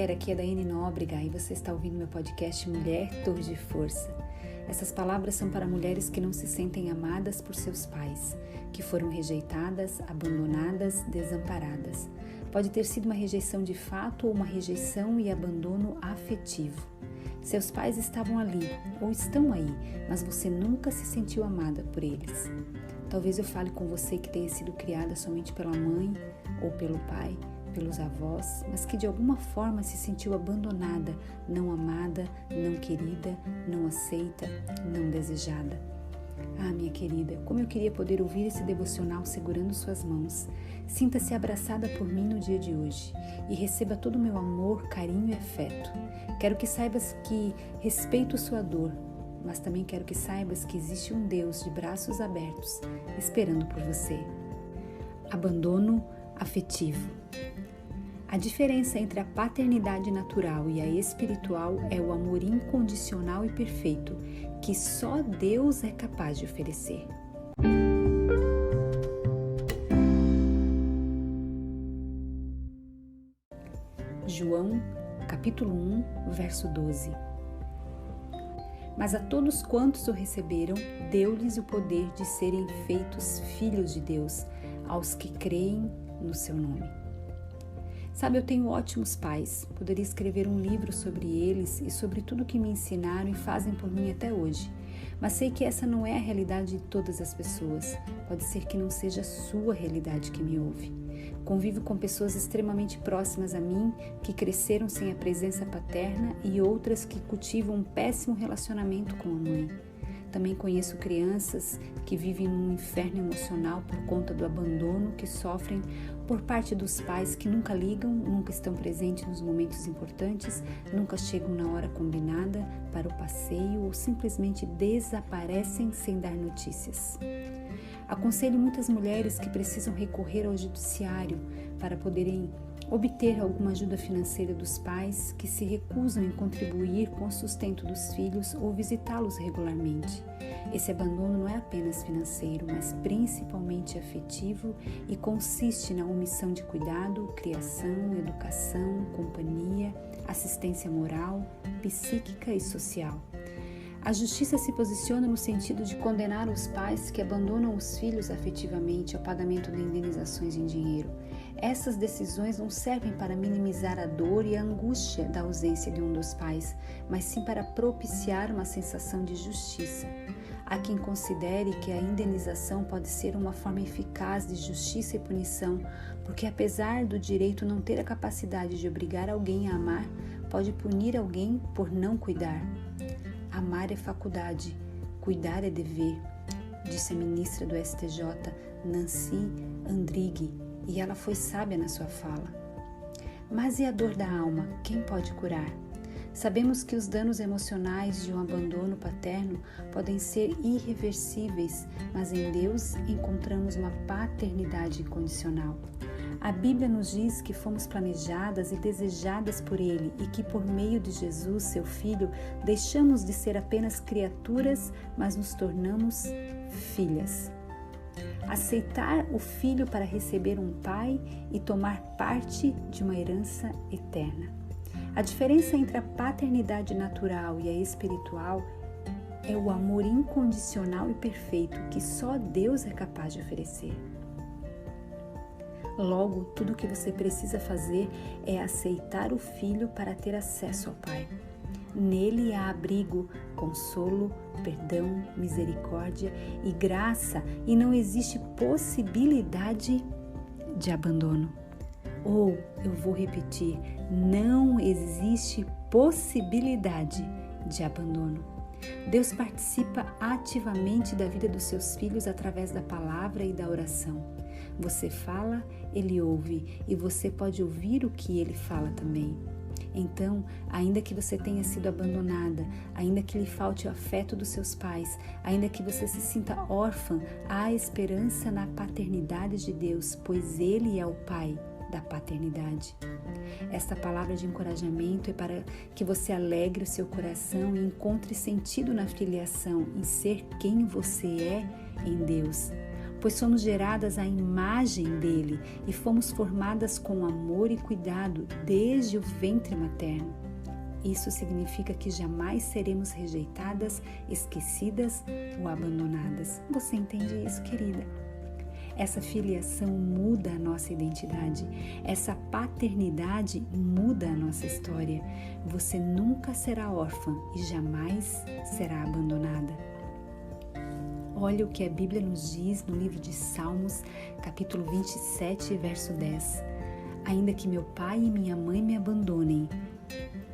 mulher, aqui é Daiane Nóbrega e você está ouvindo meu podcast Mulher Torre de Força. Essas palavras são para mulheres que não se sentem amadas por seus pais, que foram rejeitadas, abandonadas, desamparadas. Pode ter sido uma rejeição de fato ou uma rejeição e abandono afetivo. Seus pais estavam ali ou estão aí, mas você nunca se sentiu amada por eles. Talvez eu fale com você que tenha sido criada somente pela mãe ou pelo pai, pelos avós, mas que de alguma forma se sentiu abandonada, não amada, não querida, não aceita, não desejada. Ah, minha querida, como eu queria poder ouvir esse devocional segurando suas mãos. Sinta-se abraçada por mim no dia de hoje e receba todo o meu amor, carinho e afeto. Quero que saibas que respeito sua dor, mas também quero que saibas que existe um Deus de braços abertos esperando por você. Abandono afetivo. A diferença entre a paternidade natural e a espiritual é o amor incondicional e perfeito que só Deus é capaz de oferecer. João, capítulo 1, verso 12. Mas a todos quantos o receberam, deu-lhes o poder de serem feitos filhos de Deus, aos que creem no seu nome. Sabe, eu tenho ótimos pais, poderia escrever um livro sobre eles e sobre tudo que me ensinaram e fazem por mim até hoje. Mas sei que essa não é a realidade de todas as pessoas, pode ser que não seja a sua realidade que me ouve. Convivo com pessoas extremamente próximas a mim, que cresceram sem a presença paterna e outras que cultivam um péssimo relacionamento com a mãe. Também conheço crianças que vivem num inferno emocional por conta do abandono que sofrem por parte dos pais que nunca ligam, nunca estão presentes nos momentos importantes, nunca chegam na hora combinada para o passeio ou simplesmente desaparecem sem dar notícias. Aconselho muitas mulheres que precisam recorrer ao judiciário para poderem obter alguma ajuda financeira dos pais que se recusam em contribuir com o sustento dos filhos ou visitá-los regularmente. Esse abandono não é apenas financeiro, mas principalmente afetivo e consiste na omissão de cuidado, criação, educação, companhia, assistência moral, psíquica e social. A justiça se posiciona no sentido de condenar os pais que abandonam os filhos afetivamente ao pagamento de indenizações em dinheiro. Essas decisões não servem para minimizar a dor e a angústia da ausência de um dos pais, mas sim para propiciar uma sensação de justiça. Há quem considere que a indenização pode ser uma forma eficaz de justiça e punição, porque apesar do direito não ter a capacidade de obrigar alguém a amar, pode punir alguém por não cuidar. Amar é faculdade, cuidar é dever, disse a ministra do STJ, Nancy Andrighi, e ela foi sábia na sua fala. Mas e a dor da alma, quem pode curar? Sabemos que os danos emocionais de um abandono paterno podem ser irreversíveis, mas em Deus encontramos uma paternidade incondicional. A Bíblia nos diz que fomos planejadas e desejadas por Ele e que por meio de Jesus, seu Filho, deixamos de ser apenas criaturas, mas nos tornamos filhas. Aceitar o filho para receber um pai e tomar parte de uma herança eterna. A diferença entre a paternidade natural e a espiritual é o amor incondicional e perfeito que só Deus é capaz de oferecer. Logo, tudo o que você precisa fazer é aceitar o Filho para ter acesso ao Pai. Nele há abrigo, consolo, perdão, misericórdia e graça, e não existe possibilidade de abandono. Ou, eu vou repetir, não existe possibilidade de abandono. Deus participa ativamente da vida dos seus filhos através da palavra e da oração. Você fala, Ele ouve, e você pode ouvir o que Ele fala também. Então, ainda que você tenha sido abandonada, ainda que lhe falte o afeto dos seus pais, ainda que você se sinta órfã, há esperança na paternidade de Deus, pois Ele é o Pai da paternidade. Esta palavra de encorajamento é para que você alegre o seu coração e encontre sentido na filiação, em ser quem você é em Deus. pois somos geradas à imagem dele e fomos formadas com amor e cuidado desde o ventre materno. Isso significa que jamais seremos rejeitadas, esquecidas ou abandonadas. Você entende isso, querida? Essa filiação muda a nossa identidade. Essa paternidade muda a nossa história. Você nunca será órfã e jamais será abandonada. Olha o que a Bíblia nos diz no livro de Salmos, capítulo 27, verso 10. Ainda que meu pai e minha mãe me abandonem,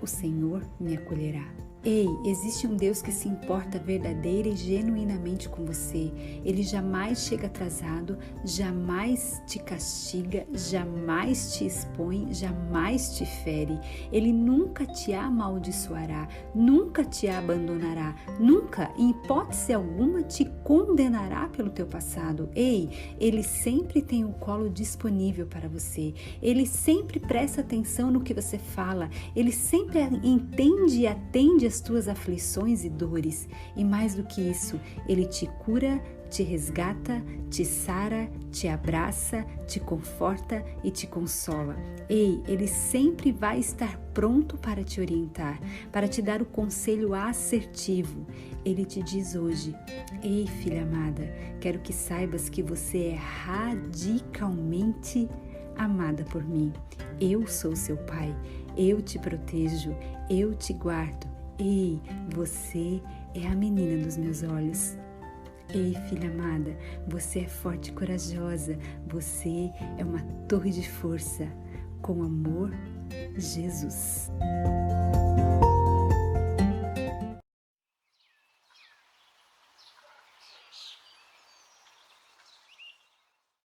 o Senhor me acolherá. Ei, existe um Deus que se importa verdadeira e genuinamente com você. Ele jamais chega atrasado, jamais te castiga, jamais te expõe, jamais te fere. Ele nunca te amaldiçoará, nunca te abandonará, nunca, em hipótese alguma, te condenará pelo teu passado. Ei, ele sempre tem o colo disponível para você. Ele sempre presta atenção no que você fala. Ele sempre entende e atende as tuas aflições e dores, e mais do que isso, ele te cura, te resgata, te sara, te abraça, te conforta e te consola. Ei, ele sempre vai estar pronto para te orientar, para te dar o conselho assertivo. Ele te diz hoje: ei, filha amada, quero que saibas que você é radicalmente amada por mim. Eu sou seu pai, eu te protejo, eu te guardo. Ei, você é a menina dos meus olhos. Ei, filha amada, você é forte e corajosa. Você é uma torre de força. Com amor, Jesus.